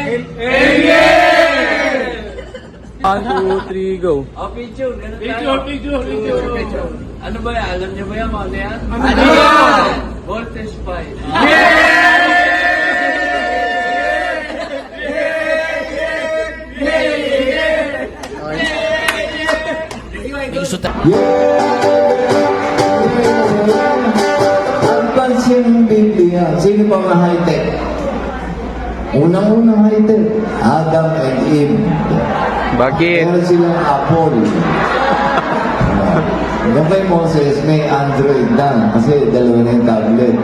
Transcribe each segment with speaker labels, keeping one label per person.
Speaker 1: 1, 2, 3, go.
Speaker 2: Oh, picture. Ganun
Speaker 3: Picture.
Speaker 2: Ano ba yan? Alam niyo ba yan? Ano yan?
Speaker 3: Ano yan?
Speaker 2: Voltage fight.
Speaker 4: Ang pansiyang Biblia, sino pa mga high-tech? Unang-unang high-tech, Adam and Eve.
Speaker 1: Bakit?
Speaker 4: Meron silang Apple. Yung kay Moses, may Android na kasi dalawa na yung tablet.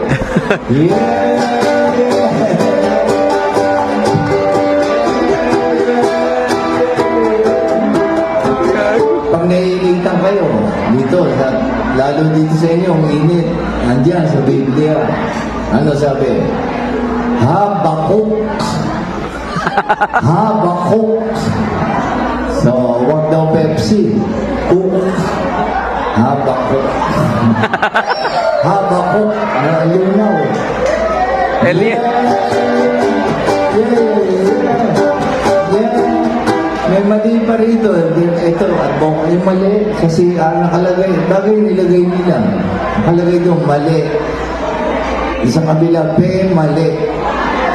Speaker 4: Pag naiinitan kayo, dito, lalo dito sa inyo, ang init, nandiyan sa Biblia. Ano sabi? Habakuk. Habakuk. So, wag daw Pepsi. Cook. Habakuk. Habakuk. Lunaw.
Speaker 1: Elia.
Speaker 4: May mali pa rito. Ito, yung mali. Kasi nakalagay. Bagay nilagay nila. Nakalagay doon, mali. Isang kabila, mali.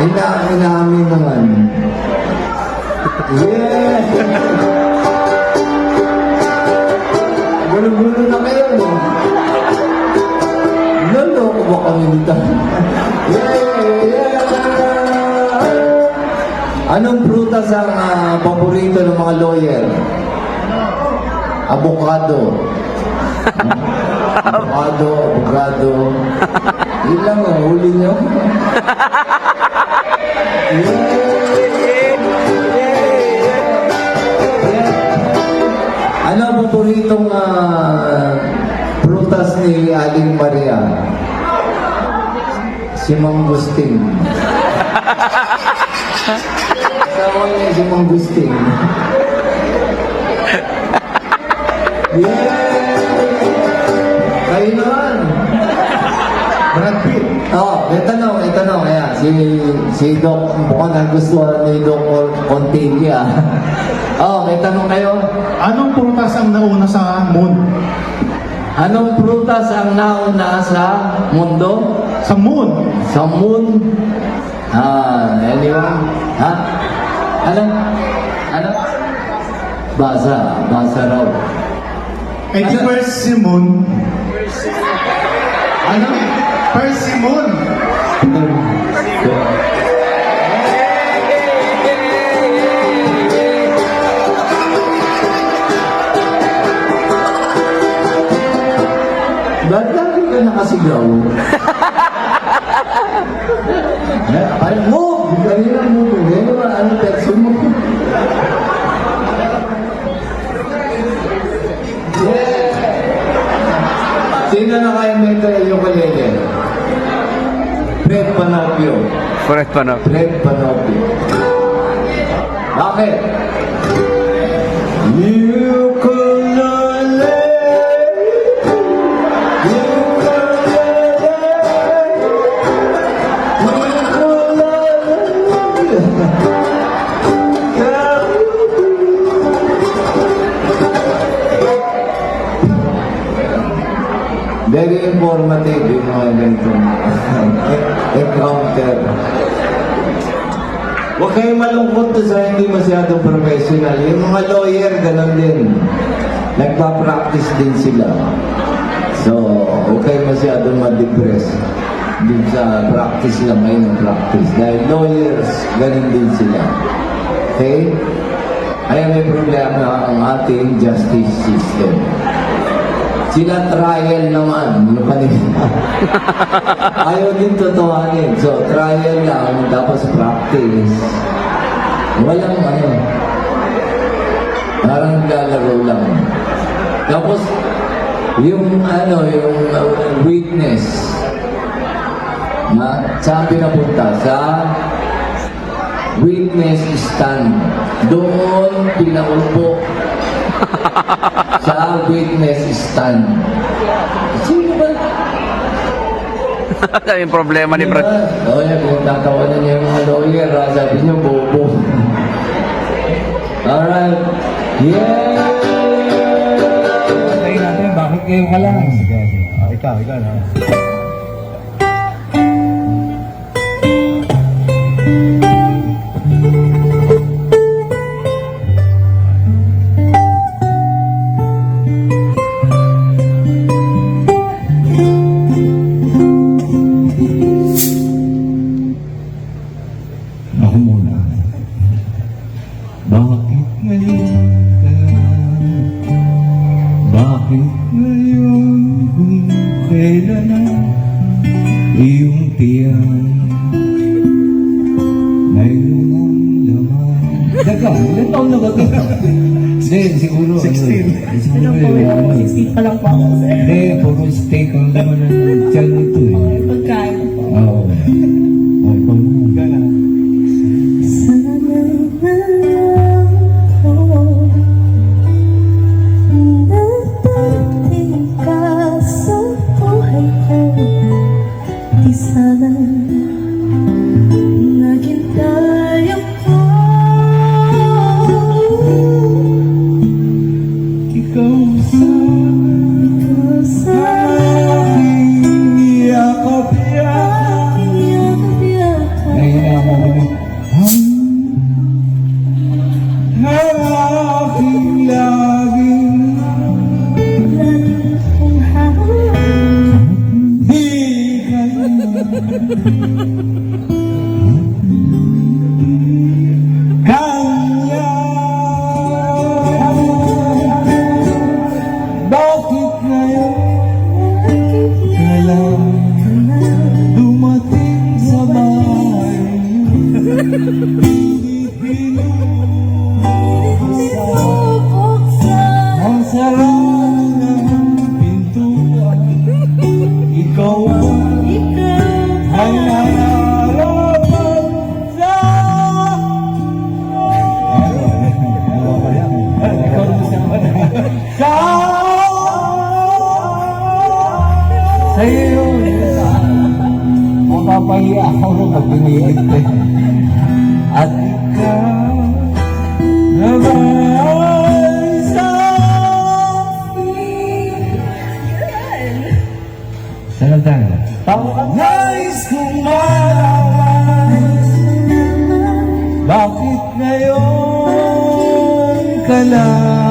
Speaker 4: Inaamin naman. Yeah! Gulo-gulo na kayo, no? Naloko ba kami nito? Yeah! Anong prutas ang paborito ng mga lawyer? Avocado. Avocado. Yun lang ang huli nyo. Ano ang paboritong prutas ni Aling Maria? Si Mangustin. Sawa niya si Mangustin. Kayo naman. Brad Pitt. Oh, may tanong. Ayan, si Doc, mukhang nagustuhan ni Doc Contilla. Oh, may tanong kayo.
Speaker 3: Anong prutas ang nauna sa moon?
Speaker 4: Anong prutas ang nauna sa mundo?
Speaker 3: Sa moon.
Speaker 4: Sa moon? Anyone? Ha? Ano? Basa raw.
Speaker 3: Eh, di persimmon.
Speaker 4: Ano?
Speaker 3: Persimmon.
Speaker 4: Ba't lagi ka nakasigaw? Parang move! Kanina move. Ano ba? Ano text mo? Sino na kayo meta yung kalele? Fred Panopio.
Speaker 1: Fred Panopio.
Speaker 4: Fred Panopio. Bakit? Ukulele. Very informative yung mga ganito. Encounter. Huwag kayong malungkot sa hindi masyadong professional. Yung mga lawyer, ganun din. Nagpa-practice din sila. So, huwag kayong masyadong ma-depress. Din sa practice lang kayo ng practice. Dahil lawyers, ganun din sila. Okay? Kaya may problema ang ating justice system. Sila trial naman, ano pa nila? Ayaw din totohanin. So, trial lang, tapos practice. Walang parang naglalaro lang. Tapos, yung witness, saan pinapunta? Sa witness stand. Doon pinaupo sa witness stand. Sino ba?
Speaker 1: Yung problema ni Brad.
Speaker 4: Oh, yan, kung tatawanan niya yung mga lawyer, sabi niyo, bobo. Alright. Yeah!
Speaker 5: Tayo natin, bakit kayo ka lang? Sige, sige. Ikaw na. Ako muna. Bakit ngayon ka? Bakit ngayon kung kailan na iyong tiyan ngayon ang laman? Teka, ilan taon na ba ito? Hindi, siguro 16. Siguro ano.
Speaker 6: 16 pa lang po ako, sir.
Speaker 5: Hindi, puro steak ang laman ng tiyan nito eh.
Speaker 6: Pagkain po.
Speaker 5: Oo. O, ikaw naman.
Speaker 6: Sana lang ako nagdating ka sa buhay ko. Di sana naging tayo ko.
Speaker 5: Ikaw sa
Speaker 6: Ikaw sa
Speaker 5: aking yakap-yakap.
Speaker 6: aking yakap-yakap.
Speaker 5: Ngayon na ako ulit. Ang aking laging
Speaker 6: Lagi kong hawak.
Speaker 5: kanya. Bakit ngayon ka lang dumating sa bahay
Speaker 6: Buksan
Speaker 5: ang sarang ng pintuan? Ikaw ang
Speaker 6: ikaw
Speaker 5: ay nararapat sa sa iyo. Mapapahiya ako nung pag-inilit ko. At ikaw naman sa saan tayo? Nais kong malaman bakit ngayon ka lang